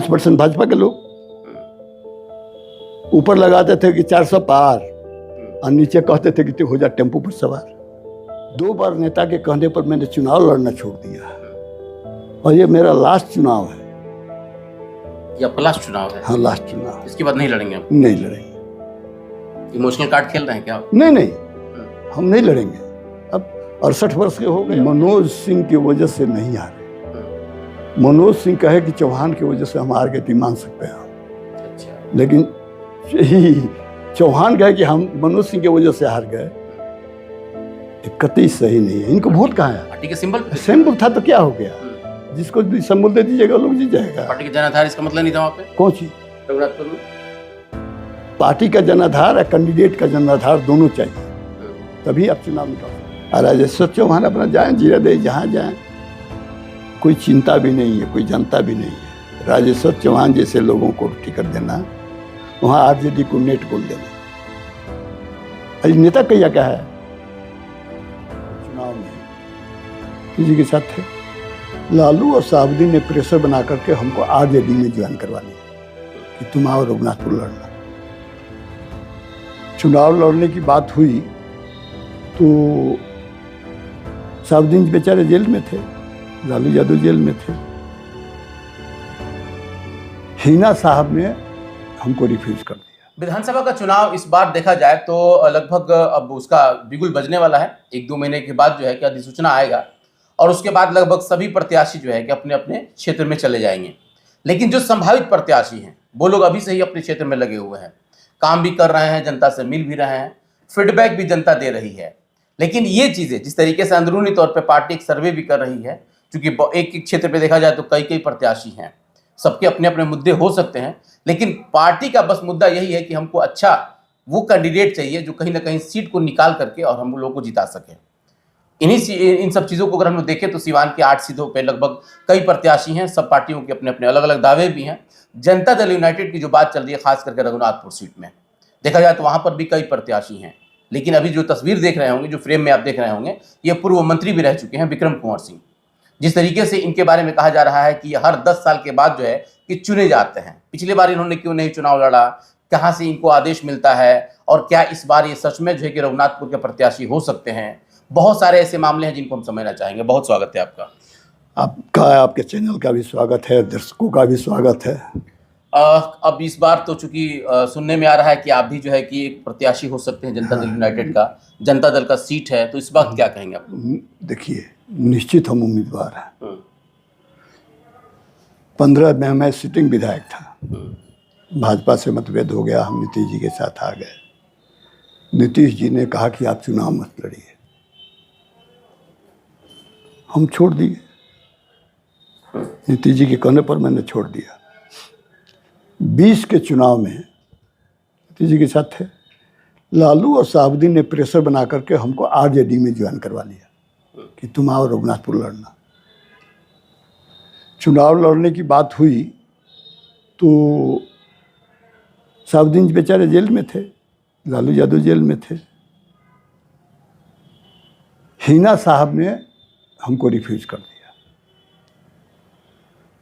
50% भाजपा के लोग। ऊपर लगाते थे कि 400 पार और नीचे कहते थे कि हो जा टेम्पो पर सवार। 2 बार नेता के कहने पर मैंने चुनाव लड़ना छोड़ दिया और ये मेरा लास्ट चुनाव है। ये आपका लास्ट चुनाव है? हाँ, लास्ट चुनाव। इसके बाद नहीं लड़ेंगे आप? नहीं लड़ेंगे। इमोशनल कार्ड खेल रहे हैं क्या? नहीं, हम नहीं लड़ेंगे। अब 68 वर्ष के हो गए। मनोज सिंह की वजह से नहीं हारे। मनोज सिंह कहे कि चौहान की वजह से हम हार गए, मान सकते हैं। अच्छा। लेकिन चौहान कहे कि हम मनोज सिंह की वजह से हार गए, कतई सही नहीं है। इनको वोट कहाँ है? पार्टी के सिंबल था तो क्या हो गया? जिसको भी सिंबल दे दीजिएगा लोग जीत जाएगा। पार्टी के जनाधार इसका मतलब नहीं था वहाँ पे? कौन सी? रघुनाथपुर में पार्टी का जनाधार और कैंडिडेट का जनाधार दोनों चाहिए, तभी आप चुनाव निकाल सकते। राजेश्वर चौहान अपना जाए, जीरा दे, जहाँ जाए, कोई चिंता भी नहीं है, कोई जनता भी नहीं है। राजेश्वर चौहान जैसे लोगों को टिकट देना, वहाँ आरजेडी को नेट बोल देना। अरे नेता कैया क्या है? चुनाव में किसी के साथ थे, लालू और साहबुद्दीन ने प्रेशर बना करके हमको आरजेडी में ज्वाइन करवा लिया कि तुम आओ रघुनाथपुर लड़ना। चुनाव लड़ने की बात हुई तो साहबुद्दीन बेचारे जेल में थे, लालू यादव जेल में थे। हिना साहब ने हमको रिफ्यूज कर दिया। विधानसभा का चुनाव इस बार देखा जाए तो लगभग अब उसका बिगुल बजने वाला है। 1-2 महीने के बाद जो है कि अधिसूचना आएगा और उसके बाद लगभग सभी प्रत्याशी जो है कि अपने अपने क्षेत्र में चले जाएंगे। लेकिन जो संभावित प्रत्याशी हैं वो लोग अभी से ही अपने क्षेत्र में लगे हुए हैं, काम भी कर रहे हैं, जनता से मिल भी रहे हैं, फीडबैक भी जनता दे रही है। लेकिन ये चीज़ें जिस तरीके से अंदरूनी तौर पर पार्टी एक सर्वे भी कर रही है, क्योंकि एक क्षेत्र पर देखा जाए तो कई प्रत्याशी हैं, सबके अपने अपने मुद्दे हो सकते हैं, लेकिन पार्टी का बस मुद्दा यही है कि हमको अच्छा वो कैंडिडेट चाहिए जो कहीं ना कहीं सीट को निकाल करके और हम लोगों को जिता सके। इन सब चीज़ों को अगर हम लोग देखें तो सिवान की 8 सीटों पे लगभग कई प्रत्याशी हैं, सब पार्टियों के अपने अपने अलग अलग दावे भी हैं। जनता दल यूनाइटेड की जो बात चल रही है, खास करके रघुनाथपुर सीट में देखा जाए तो वहाँ पर भी कई प्रत्याशी हैं। लेकिन अभी जो तस्वीर देख रहे होंगे, जो फ्रेम में आप देख रहे होंगे, ये पूर्व मंत्री भी रह चुके हैं विक्रम कुंवर सिंह। जिस तरीके से इनके बारे में कहा जा रहा है कि ये हर 10 साल के बाद जो है कि चुने जाते हैं। पिछली बार इन्होंने क्यों नहीं चुनाव लड़ा, कहाँ से इनको आदेश मिलता है और क्या इस बार ये सच में जो है कि रघुनाथपुर के प्रत्याशी हो सकते हैं। बहुत सारे ऐसे मामले हैं जिनको हम समझना चाहेंगे। बहुत स्वागत है आपका। आपके चैनल का भी स्वागत है, दर्शकों का भी स्वागत है। अब इस बार तो चूंकि सुनने में आ रहा है कि आप भी जो है कि एक प्रत्याशी हो सकते हैं जनता दल यूनाइटेड का, जनता दल का सीट है, तो इस बात क्या कहेंगे आप? देखिए, निश्चित हम उम्मीदवार हैं। 15 में मैं सिटिंग विधायक था, भाजपा से मतभेद हो गया, हम नीतीश जी के साथ आ गए। नीतीश जी ने कहा कि आप चुनाव मत लड़िए, हम छोड़ दिए। नीतीश जी के कहने पर मैंने छोड़ दिया। 20 के चुनाव में नीतीश जी के साथ थे, लालू और साहबुद्दीन ने प्रेशर बना करके हमको आरजेडी में ज्वाइन करवा लिया कि तुम आओ रघुनाथपुर लड़ना। चुनाव लड़ने की बात हुई तो साहबुद्दीन बेचारे जेल में थे, लालू यादव जेल में थे। हिना साहब ने हमको रिफ्यूज कर दिया,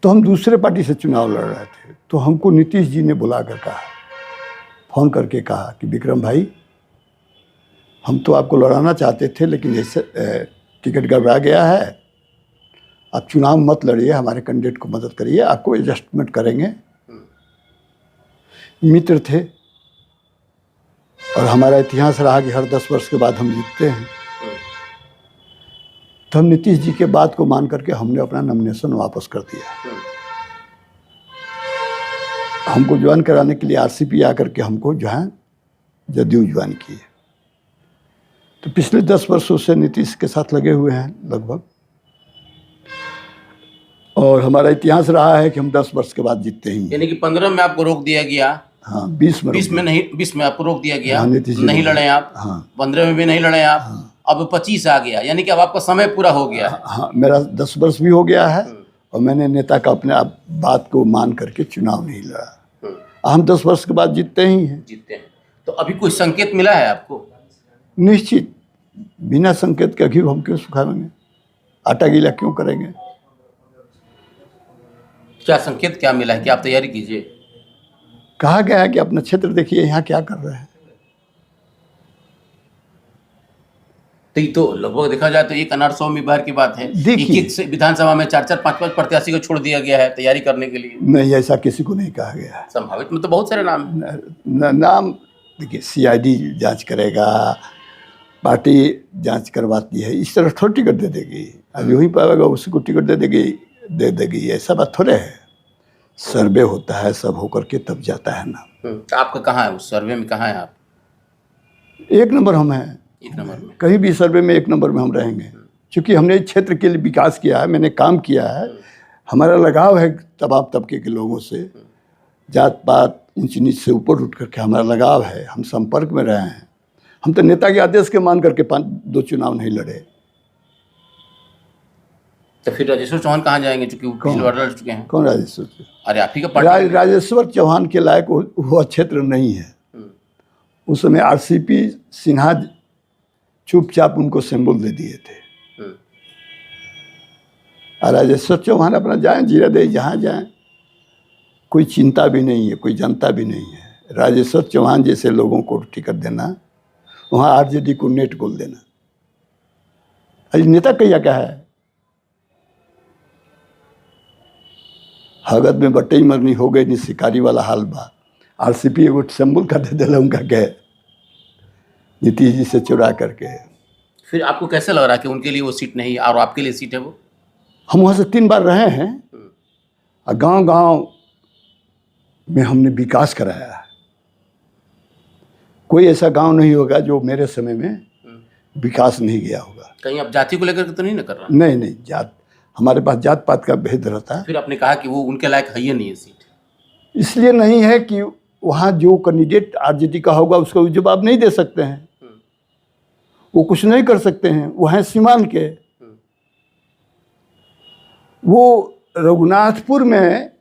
तो हम दूसरे पार्टी से चुनाव लड़ रहे थे। तो हमको नीतीश जी ने बुला कर कहा, फ़ोन करके कहा कि विक्रम भाई, हम तो आपको लड़ाना चाहते थे, लेकिन ऐसे टिकट गड़बड़ा गया है, आप चुनाव मत लड़िए, हमारे कैंडिडेट को मदद करिए, आपको एडजस्टमेंट करेंगे। मित्र थे और हमारा इतिहास रहा कि हर 10 वर्ष के बाद हम जीतते हैं। तो हम नीतीश जी के बात को मान करके हमने अपना नॉमिनेशन वापस कर दिया। हमको ज्वाइन कराने के लिए आरसीपी आकर के हमको जो है जदयू ज्वाइन किए। तो पिछले 10 वर्षों से नीतीश के साथ लगे हुए हैं लगभग, और हमारा इतिहास रहा है कि हम 10 वर्ष के बाद जीतते ही। यानी कि 15 में आपको रोक दिया गया। हाँ, 20 में आपको रोक दिया गया। हाँ, नहीं लड़े आप। हाँ, 15 में भी नहीं लड़े आप। हाँ। अब 25 आ गया, यानी कि अब आपका समय पूरा हो गया। हाँ, मेरा 10 वर्ष भी हो गया है और मैंने नेता का अपने आप बात को मान करके चुनाव नहीं लड़ा। हम 10 वर्ष के बाद जीतते ही हैं। तो अभी कोई संकेत मिला है आपको? निश्चित, बिना संकेत के घी हम क्यों सुखाएंगे, आटा गीला क्यों करेंगे? क्या संकेत क्या मिला है कि आप तैयारी कीजिए? कहा गया है कि अपना क्षेत्र देखिए यहाँ क्या कर रहे हैं। तो ये तो लगभग देखा जाए तो एक अनार 100 में बाहर की बात है। देखिए। एक से विधानसभा में 4-4 5-5 प्रत्याशी को छोड़ दिया गया है तैयारी करने के लिए। नहीं, ऐसा किसी को नहीं कहा गया है। संभावित में तो बहुत सारे नाम हैं। नाम देखिए, सीआईडी जांच करेगा, पार्टी जांच करवाती है, इस तरह थोड़ी टिकट दे देगी। अब यूँ ही पाएगा उसी को टिकट दे देगी, ऐसा बात थोड़े है। सर्वे होता है, सब होकर के तब जाता है ना। तो आपका कहाँ है उस सर्वे में, कहाँ है आप? 1 नंबर हम हैं। 1 नंबर में। कहीं भी सर्वे में 1 नंबर में हम रहेंगे, क्योंकि हमने इस क्षेत्र के लिए विकास किया है, मैंने काम किया है, हमारा लगाव है तमाम तबके के लोगों से, जात पात ऊंच नीच से ऊपर उठ करके हमारा लगाव है, हम संपर्क में रहे हैं। हम तो नेता के आदेश के मान करके 2 चुनाव नहीं लड़े। तो फिर राजेश्वर चौहान कहाँ जाएंगे, चूंकि वो पिछली बार लड़ चुके हैं? कौन राजेश्वर? अरे आप ही का पार्टी। राजेश्वर चौहान के लायक वह क्षेत्र नहीं है। उस समय आरसीपी सिन्हा चुपचाप उनको सिंबल दे दिए थे। और राजेश्वर चौहान अपना जाएं, जीरादेई जहाँ जाएं, कोई चिंता भी नहीं है, कोई जनता भी नहीं है। राजेश्वर चौहान जैसे लोगों को टिकट देना, वहाँ आरजेडी को नेट गोल देना। अरे नेता कहिया क्या है? हगत में बटई मरनी हो गई, नि शिकारी वाला हाल बा। आरसीपी एगो सिंबल का दे दिला उनका कहे, नीतीश जी से चुरा करके। फिर आपको कैसे लग रहा है कि उनके लिए वो सीट नहीं और आपके लिए सीट है वो? हम वहाँ से 3 बार रहे हैं और गांव-गांव में हमने विकास कराया है। कोई ऐसा गांव नहीं होगा जो मेरे समय में विकास नहीं गया होगा। कहीं आप जाति को लेकर तो नहीं ना कर रहा? नहीं, जात, हमारे पास जात पात का भेद रहता है। फिर आपने कहा कि वो उनके लायक है ही नहीं है सीट। इसलिए नहीं है कि वहाँ जो कैंडिडेट आरजेडी का होगा उसको जवाब नहीं दे सकते हैं, वो कुछ नहीं कर सकते हैं। वो हैं सीमान के। वो रघुनाथपुर में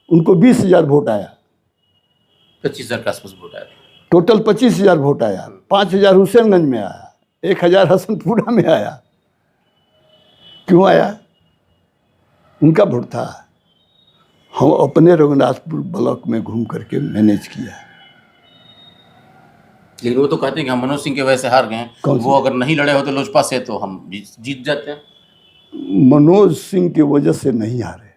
उनको 20,000 वोट आया, 25,000 के आसपास वोट आया। टोटल 25,000 वोट आया। 5,000 हुसैनगंज में आया, 1,000 हसनपुरा में आया। क्यों आया? उनका वोट था। हम अपने रघुनाथपुर ब्लॉक में घूम करके मैनेज किया। लेकिन वो तो कहते हैं कि हम मनोज सिंह की वजह से हार गए। वो अगर नहीं लड़े हो तो लोजपा से तो हम जीत जाते हैं। मनोज सिंह की वजह से नहीं हारे।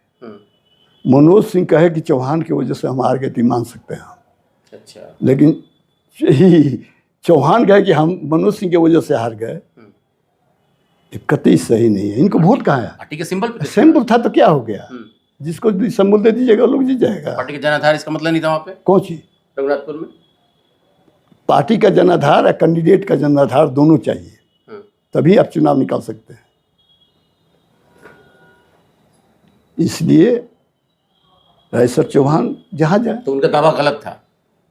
मनोज सिंह कहे कि चौहान की वजह से हम हार गए तो मान सकते हैं। अच्छा। लेकिन चौहान कहे कि हम मनोज सिंह की वजह से हार गए, कतई सही नहीं है। इनको वोट कहाँ है? पार्टी के सिंबल था तो क्या हो गया? जिसको भी सिंबल दे दीजिएगा लोग जीत जाएगा। पार्टी का जनाधार इसका मतलब नहीं था वहाँ पे? कौन सी? रघुनाथपुर में पार्टी का जनाधार और कैंडिडेट का जनाधार दोनों चाहिए, तभी आप चुनाव निकाल सकते हैं। इसलिए राजेश्वर चौहान जहाँ जाए। तो उनका दावा गलत था।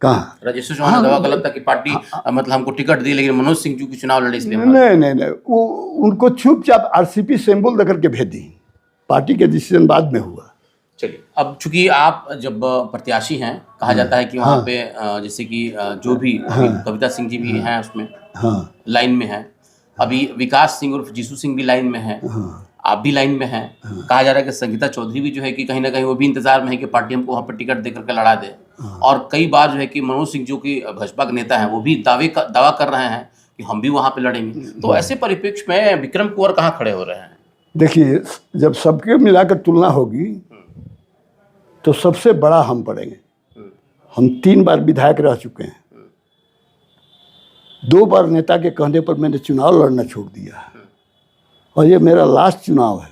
कहाँ? राजेश्वर चौहान का दावा गलत था कि पार्टी मतलब हमको टिकट दी, लेकिन मनोज सिंह जी की चुनाव लड़े इसलिए। नहीं, वो उनको चुपचाप आरसीपी सिंबल देकर के भेज दी। पार्टी के डिसीजन बाद में हुआ। चलिए, अब चूंकि आप जब प्रत्याशी हैं, कहा जाता है कि वहाँ पे जैसे कि जो भी कविता सिंह जी भी हैं उसमें लाइन में हैं, अभी विकास सिंह उर्फ जीसू सिंह भी लाइन में हैं, आप भी लाइन में हैं। कहा जा रहा है कि संगीता चौधरी भी जो है कि कहीं ना कहीं वो भी इंतजार में है कि पार्टी हमको वहाँ पर टिकट दे करके लड़ा दे। और कई बार जो है कि मनोज सिंह जो कि भाजपा के नेता हैं वो भी दावा कर रहे हैं कि हम भी वहाँ पे लड़ेंगे। तो ऐसे परिप्रेक्ष्य में विक्रम कुंवर कहाँ खड़े हो रहे हैं? देखिए, जब सबके मिलाकर तुलना होगी तो सबसे बड़ा हम पड़ेंगे। हम 3 बार विधायक रह चुके हैं, 2 बार नेता के कहने पर मैंने चुनाव लड़ना छोड़ दिया, और ये मेरा लास्ट चुनाव है।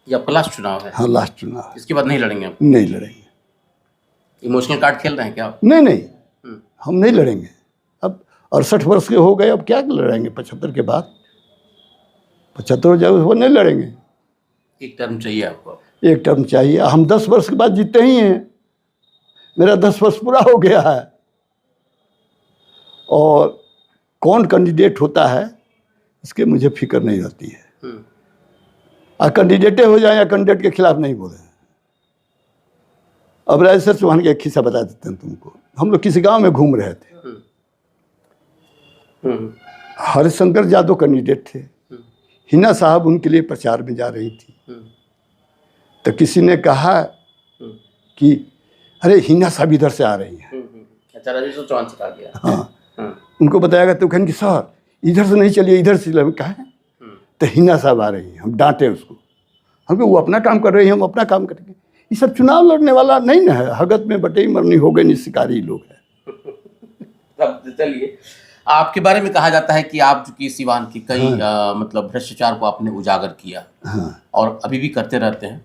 ये आपका लास्ट चुनाव है? हाँ, लास्ट चुनाव है। इसके बाद नहीं लड़ेंगे आप? नहीं लड़ेंगे। इमोशनल कार्ड खेल रहे हैं क्या आप? नहीं, हम नहीं लड़ेंगे। अब 68 वर्ष के हो गए, अब क्या लड़ेंगे? 75 के बाद 75 हो जाए वो नहीं लड़ेंगे। एक टर्म चाहिए आपको? एक टर्म चाहिए। हम 10 वर्ष के बाद जीते ही हैं। मेरा 10 वर्ष पूरा हो गया है। और कौन कैंडिडेट होता है इसके मुझे फिक्र नहीं रहती है। और कैंडिडेटे हो जाए या कैंडिडेट के खिलाफ नहीं बोले। अब राजेश्वर चौहान का एक किस्सा बता देते हैं तुमको। हम लोग किसी गांव में घूम रहे थे, हरिशंकर यादव कैंडिडेट थे, हिना साहब उनके लिए प्रचार में जा रही थी। तो किसी ने कहा कि अरे हिना साहब इधर से आ रही है। अच्छा, राजेश्वर चौहान से कहा गया। हाँ, उनको बताया गया तो कहें कि सर इधर से नहीं चलिए, इधर से चलिए। कहा है तो हिना साहब आ रही है। हम डांटे उसको, हम वो अपना काम कर रही है, हम अपना काम करेंगे। ये सब चुनाव लड़ने वाला नहीं ना है, हगत में बटे मरनी हो गई, शिकारी लोग है। चलिए, आपके बारे में कहा जाता है कि आप चूंकि सिवान की कई मतलब भ्रष्टाचार को आपने उजागर किया, और अभी भी करते रहते हैं,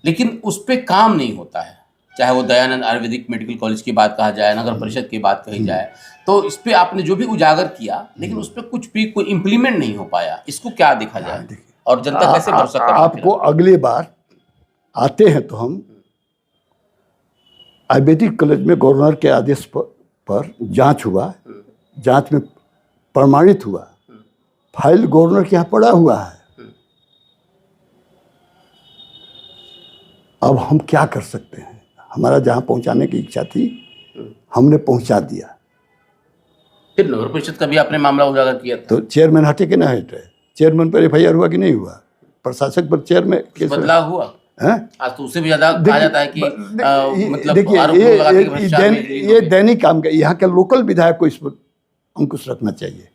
लेकिन उस पर काम नहीं होता है। चाहे वो दयानंद आयुर्वेदिक मेडिकल कॉलेज की बात कहा जाए, नगर परिषद की बात कही जाए, तो इस पे आपने जो भी उजागर किया, लेकिन उस पर कुछ भी कोई इम्प्लीमेंट नहीं हो पाया। इसको क्या देखा जाए और जनता कैसे भरोसा करे? आपको अगली बार आते हैं तो हम आयुर्वेदिक कॉलेज में गवर्नर के आदेश पर जांच हुआ, जांच में प्रमाणित हुआ, फाइल गवर्नर के यहाँ पड़ा हुआ है। अब हम क्या कर सकते हैं? हमारा जहाँ पहुँचाने की इच्छा थी हमने पहुँचा दिया। फिर नगर परिषद का भी आपने मामला उजागर किया था, तो चेयरमैन हटे कि ना हटे? चेयरमैन पर एफआईआर हुआ कि नहीं हुआ? प्रशासक पर चेयरमैन केस बदलाव हुआ है? आज तो उससे भी ज्यादा कहा जाता है कि मतलब देखिए ये दैनिक काम का, यहाँ के लोकल विधायक को इस पर अंकुश रखना चाहिए।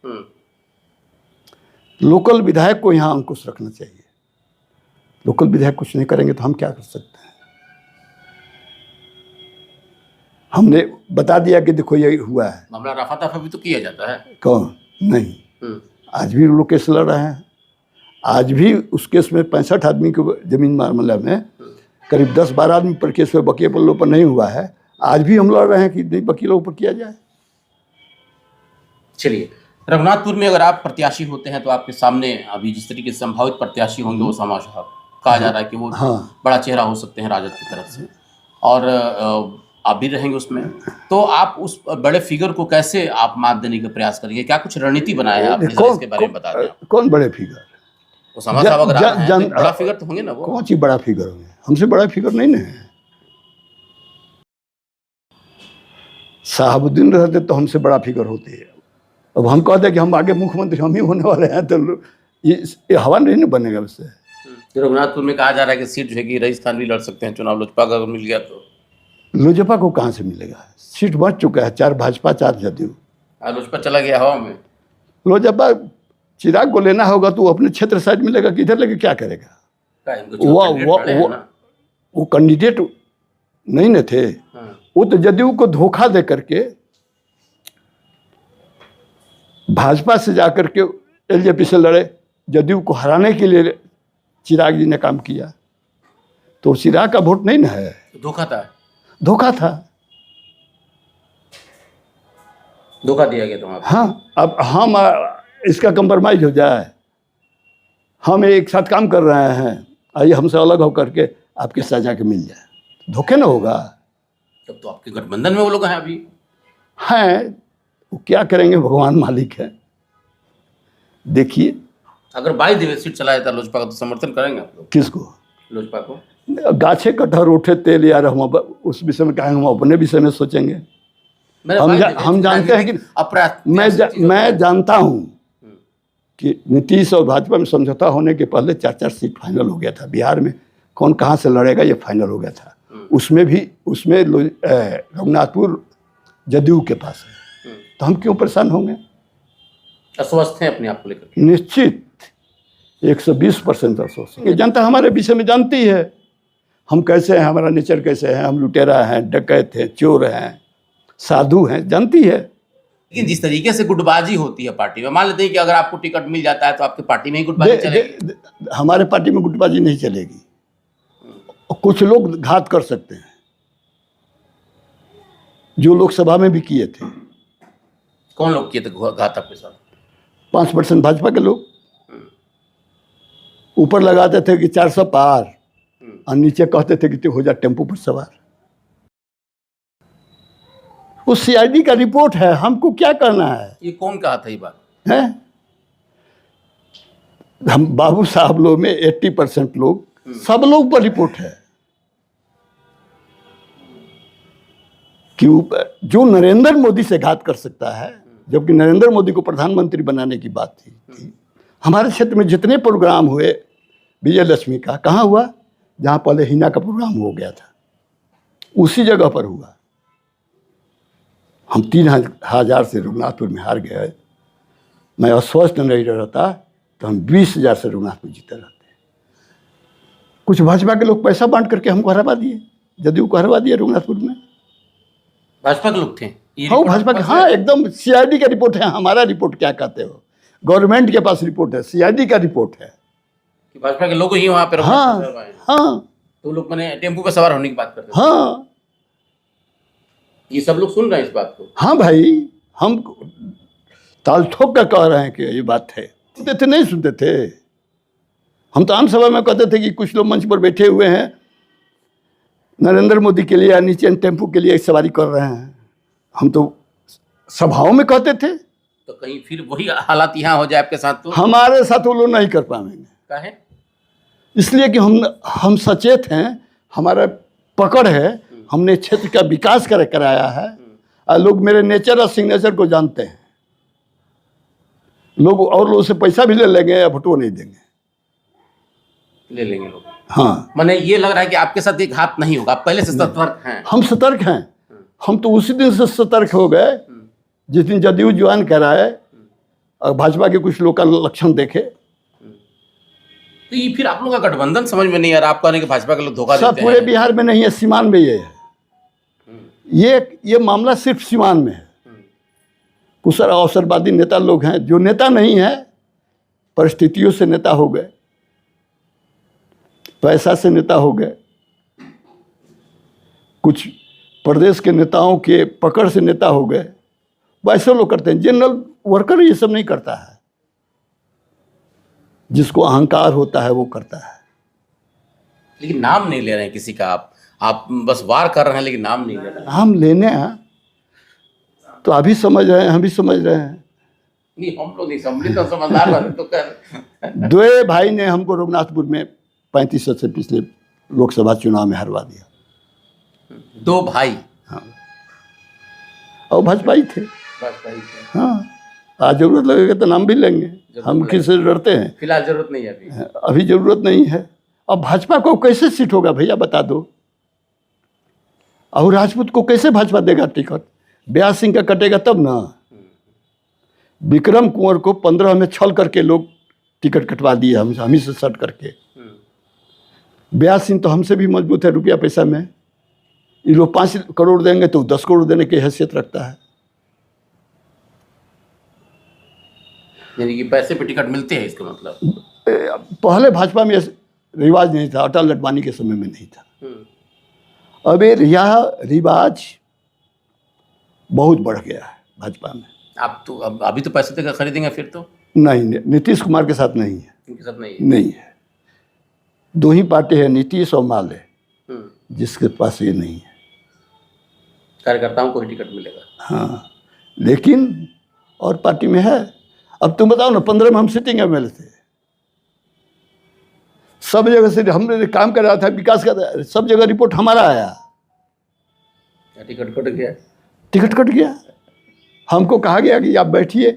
लोकल विधायक को यहाँ अंकुश रखना चाहिए। लोकल विधायक कुछ नहीं करेंगे तो हम क्या कर सकते हैं? हमने बता दिया कि देखो ये हुआ है। मामला रफा दफा भी तो किया जाता है। कौन नहीं, आज भी लोग केस लड़ रहे हैं। आज भी उस केस में 65 आदमी को जमीन मामला में करीब 10-12 आदमी पर केस में वकीलों पर नहीं हुआ है। आज भी हम लड़ रहे हैं कि नहीं वकीलों पर किया जाए। चलिए, रघुनाथपुर में अगर आप प्रत्याशी होते हैं तो आपके सामने अभी जिस तरीके से संभावित प्रत्याशी होंगे वो समाज कहा जा रहा है कि वो बड़ा चेहरा हो सकते हैं राजद की तरफ से, और आप भी रहेंगे उसमें, तो आप उस बड़े फिगर को कैसे आप मात देने का प्रयास करेंगे? क्या कुछ रणनीति बनाया है आपने? इसके बारे में बता दें। कौन बड़े फिगर? वो समाज साहब अगर आ रहे हैं तो बड़ा फिगर तो होंगे ना वो। कौन सी बड़ा फिगर होंगे? हमसे बड़ा फिगर नहीं ना है। साहबुद्दीन रहते तो हमसे बड़ा फिगर होते हैं। अब हम कहते हैं कि हम आगे मुख्यमंत्री हम ही होने वाले हैं, तो ये हवा नहीं ना बनेगा उससे। रघुनाथपुर में कहा जा रहा है कि सीट जो है कि राजस्थान भी लड़ सकते हैं चुनाव, लोजपा का अगर मिल गया तो। लोजपा को कहाँ से मिलेगा? सीट बच चुका है, 4 भाजपा 4 जदयू। लोजपा चला गया हवा में। लोजपा चिराग को लेना होगा तो वो अपने क्षेत्र साइड मिलेगा, किधर लेके क्या करेगा? वो कैंडिडेट नहीं न थे। वो तो जदयू को धोखा दे करके भाजपा से जाकर के एलजेपी से लड़े, जदयू को हराने के लिए चिराग जी ने काम किया। तो चिराग का वोट नहीं ना है, धोखा था। धोखा था, धोखा दिया गया तुम्हारा। हाँ, अब हम इसका कंप्रोमाइज हो जाए, हम एक साथ काम कर रहे हैं, आइए हमसे अलग होकर के आपके साथ जाके मिल जाए, धोखे ना होगा। तब तो आपके गठबंधन में वो लोग हैं अभी। हैं, वो क्या करेंगे, भगवान मालिक है। देखिए, अगर 22 सीट चला जाता लोजपा का तो समर्थन करेंगे आप लोग? किसको? लोजपा को। गाछे कटहर उठे तेल यार, हम उस विषय में कहेंगे, हम अपने विषय में सोचेंगे। हम जानते हैं कि मैं जानता हूँ कि नीतीश और भाजपा में समझौता होने के पहले 4-4 सीट फाइनल हो गया था। बिहार में कौन कहाँ से लड़ेगा ये फाइनल हो गया था। उसमें रघुनाथपुर जदयू के पास है, तो हम क्यों परेशान होंगे? अस्वस्थ हैं अपने आप को लेकर? निश्चित 120% अस्वस्थ हैं। जनता हमारे विषय में जानती है, हम कैसे हैं, हमारा नेचर कैसे है, हम लुटेरा हैं, डकैत हैं, चोर हैं, साधु हैं, जानती है। लेकिन जिस तरीके से गुटबाजी होती है पार्टी में, मान लेते हैं कि अगर आपको टिकट मिल जाता है तो आपकी पार्टी में ही गुटबाजी चलेगी? हमारे पार्टी में गुटबाजी नहीं चलेगी। कुछ लोग घात कर सकते हैं, जो लोकसभा में भी किए थे। कौन लोग किए थे घात आपके साथ? 5% भाजपा के लोग ऊपर लगाते थे कि 400 पार, और नीचे कहते थे कि हो जा टेम्पो पर सवार। वो सीआईडी का रिपोर्ट है, हमको क्या करना है? ये कौन कहा था ये बात है? हम बाबू साहब लोग में 80% लोग, सब लोग पर रिपोर्ट है कि जो नरेंद्र मोदी से घात कर सकता है, जबकि नरेंद्र मोदी को प्रधानमंत्री बनाने की बात थी। हमारे क्षेत्र में जितने प्रोग्राम हुए विजयलक्ष्मी का, कहाँ हुआ? जहाँ पहले हिना का प्रोग्राम हो गया था, उसी जगह पर हुआ। हम 3,000 से रघुनाथपुर में हार गए। मैं अस्वस्थ नहीं रहता तो हम 20,000 से रघुनाथपुर जीते रहते। कुछ भाजपा के लोग पैसा बांट करके हमको हरवा दिए, जदयू को हरवा दिया रघुनाथपुर में। भाजपा के लोग थे ये हाँ रिपोर्ट भाजपा के, आपके हाँ पास है? एकदम सीआईडी का रिपोर्ट है। हमारा रिपोर्ट क्या कहते हो, गवर्नमेंट के पास रिपोर्ट है, सीआईडी का रिपोर्ट है। कि भाजपा के लोग ही वहाँ पे हाँ रघुनाथपुर में आए। हाँ तो लोग मैंने टेम्पू पे सवार होने की बात करते थे। हाँ ये सब लोग सुन रहे हैं इस बात को। हाँ भाई, हम ताल ठोक कर कह रहे हैं कि ये बात है। सुनते थे नहीं सुनते थे? हम तो आम सभा में कहते थे कि कुछ लोग मंच पर बैठे हुए हैं, नरेंद्र मोदी के लिए या नीचे टेम्पू के लिए सवारी कर रहे हैं। हम तो सभाओं में कहते थे। तो कहीं फिर वही हालात यहाँ हो जाए आपके साथ तो? हमारे साथ वो लोग नहीं कर पाएंगे। काहे? इसलिए कि हम सचेत हैं, हमारा पकड़ है, हमने क्षेत्र का विकास कराया है। और लोग मेरे नेचर और सिग्नेचर को जानते हैं। लोग और लोगों से पैसा भी ले लेंगे या भुटो नहीं देंगे। ले लेंगे लोग। हाँ, मैंने ये लग रहा है कि आपके साथ एक हाथ नहीं होगा, आप पहले से सतर्क हैं। हम सतर्क हैं। हम तो उसी दिन से सतर्क हो गए जिस दिन जदयू ज्वाइन कराए और भाजपा के कुछ लोग का लक्षण देखे। तो ये फिर आप लोगों का गठबंधन समझ में नहीं आ रहा। आप कह रहे हैं कि भाजपा के लोग धोखा सब देते पूरे हैं। बिहार में नहीं है, सीमान में ये है। ये मामला सिर्फ सीमान में है। कुछ अवसरवादी नेता लोग हैं जो नेता नहीं है, परिस्थितियों से नेता हो गए, पैसा से नेता हो गए, कुछ प्रदेश के नेताओं के पकड़ से नेता हो गए। वैसे लोग करते हैं। जनरल वर्कर ये सब नहीं करता है। जिसको अहंकार होता है वो करता है। लेकिन नाम नहीं ले रहे हैं किसी का। आप बस वार कर रहे हैं लेकिन नाम नहीं ले रहे हैं। हम लेने हैं तो अभी समझ रहे हैं, हम भी समझ रहे हैं। नहीं, हम लोग नहीं समझे तो समझदार वाले तो कर। द्वे भाई ने हमको रघुनाथपुर में 35 से पिछले लोकसभा चुनाव में हरवा दिया। 2 भाई? हाँ, और भाजपा ही थे। भाजपा ही थे। हाँ, आज जरूरत लगेगा तो नाम भी लेंगे। हम किससे डरते हैं? फिलहाल जरूरत नहीं है अभी। अभी जरूरत नहीं है। अब भाजपा को कैसे सीट होगा भैया बता दो। और राजपूत को कैसे भाजपा देगा टिकट? ब्यास सिंह का कटेगा तब ना। विक्रम कुंवर को 15 में छल करके लोग टिकट कटवा दिए, हम ही से सट करके। ब्यास सिंह तो हमसे भी मजबूत है रुपया पैसा में। ये लोग 5 करोड़ देंगे तो 10 करोड़ देने की हैसियत रखता है। यानी कि पैसे पे टिकट मिलते हैं, इसका मतलब? पहले भाजपा में रिवाज नहीं था, अटल अडवाणी के समय में नहीं था। अब ये रिवाज बहुत बढ़ गया है भाजपा में। आप तो अभी तो पैसे देकर खरीदेंगे फिर तो? नहीं, नीतीश कुमार के साथ नहीं है। उनके साथ नहीं है? नहीं है। 2 ही पार्टी है, नीतीश और माले, जिसके पास ये नहीं है। कार्यकर्ताओं को ही टिकट मिलेगा। हाँ, लेकिन और पार्टी में है। अब तुम बताओ ना, 15 में हम सिटिंग एमएलए थे। सब जगह से हमने काम कर रहा था, विकास का, सब जगह रिपोर्ट हमारा आया। टिकट कट गया? टिकट कट गया। हमको कहा गया कि आप बैठिए,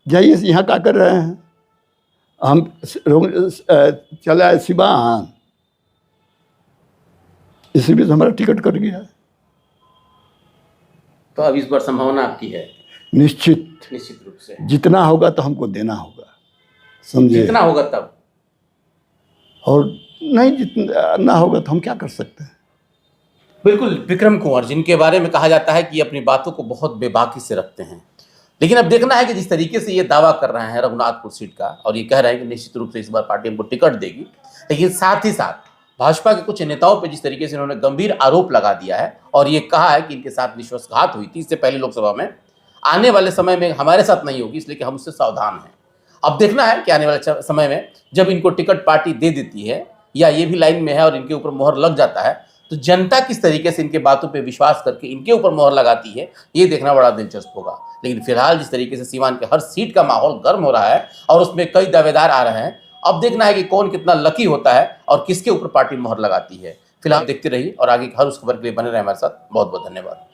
जाइए यहाँ क्या कर रहे हैं। हम चले आए सिवान, इसी बीच हमारा टिकट कट गया। तो अब इस बार संभावना आपकी है? निश्चित रूप से। जितना होगा तो हमको देना होगा, समझे? जितना होगा तब। और नहीं जितना ना होगा तो हम क्या कर सकते हैं। बिल्कुल, विक्रम कुंवर जिनके बारे में कहा जाता है कि अपनी बातों को बहुत बेबाकी से रखते हैं। लेकिन अब देखना है कि जिस तरीके से ये दावा कर रहे हैं रघुनाथपुर सीट का, और ये कह रहे हैं कि निश्चित रूप से इस बार पार्टी हमको टिकट देगी, लेकिन साथ ही साथ भाजपा के कुछ नेताओं पर जिस तरीके से उन्होंने गंभीर आरोप लगा दिया है और ये कहा है कि इनके साथ विश्वासघात हुई थी इससे पहले लोकसभा में, आने वाले समय में हमारे साथ नहीं होगी, इसलिए कि हम उससे सावधान हैं। अब देखना है कि आने वाले समय में जब इनको टिकट पार्टी दे देती है या ये भी लाइन में है और इनके ऊपर मोहर लग जाता है, तो जनता किस तरीके से इनके बातों पे विश्वास करके इनके ऊपर मोहर लगाती है, ये देखना बड़ा दिलचस्प होगा। लेकिन फिलहाल जिस तरीके से सीवान के हर सीट का माहौल गर्म हो रहा है और उसमें कई दावेदार आ रहे हैं, अब देखना है कि कौन कितना लकी होता है और किसके ऊपर पार्टी मोहर लगाती है। फिलहाल देखते रहिए और आगे हर उस खबर के लिए बने रहे हमारे साथ। बहुत बहुत धन्यवाद।